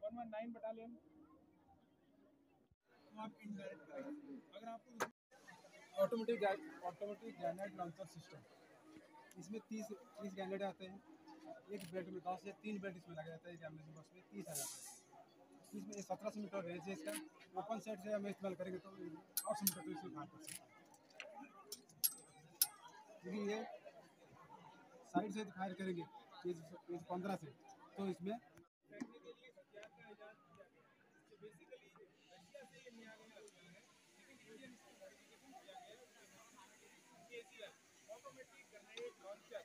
119 battalion. तो आप indirect करेंगे। अगर आपको ऑटोमेटिक ग्रेनेड लॉन्चर सिस्टम, इसमें 30 ग्रेनेड आते हैं। एक बेल्ट में 10 से 3 बेल्ट इसमें लगा जाता है। एग्जामिनेशन बॉक्स में 30 आ जाता है। इसमें 1700 मीटर रेंज है इसका। ओपन सेट से हम इस्तेमाल करेंगे तो 800 मीटर तो इसमें फायर कर सकते हैं, क्योंकि ये साइड से फायर करेंगे ये 15 से, तो इसमें ऑटोमेटिक ग्रेनेड लॉन्चर,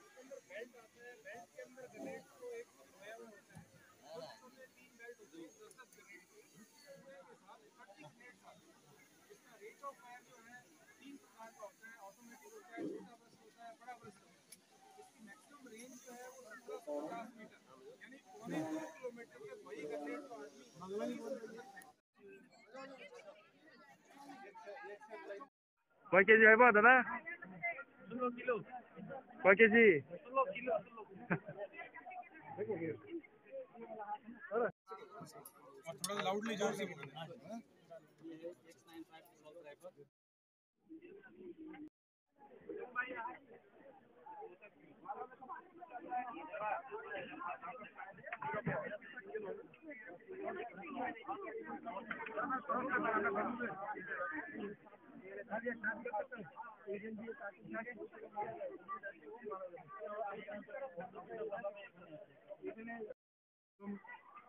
उसके अंदर बेल्ट आता है। बेल्ट के अंदर ग्रेनेड को एक खोया हुआ होता है। छोटे 3 बेल्ट होते हैं 10 ग्रेनेड के, खोए के साथ 30 ग्रेनेड आते हैं। इसका रेट ऑफ फायर जो है 3 प्रकार का होता है। ऑटोमेटिक होता है, छोटा बर्स्ट होता है, बड़ा बर्स्ट होता है। इसकी मैक्सिमम रेंज जो है वो 1750 मीटर, यानी 2.25 किलोमीटर तक वही ग्रेनेड को आदमी। কয় কেজি হইব দাদা? 16 किलो। কয় কেজি? 16 किलो। और थोड़ा लाउडली जोर से बोलना। ये है X95 असॉल्ट राइफल।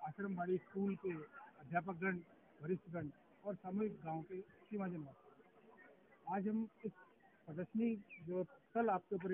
आश्रमबाड़ी स्कूल के अध्यापकगण, वरिष्ठगण और सामूहिक गांव के सीमाजन वासी, आज हम इस प्रदर्शनी जो कल आपके ऊपर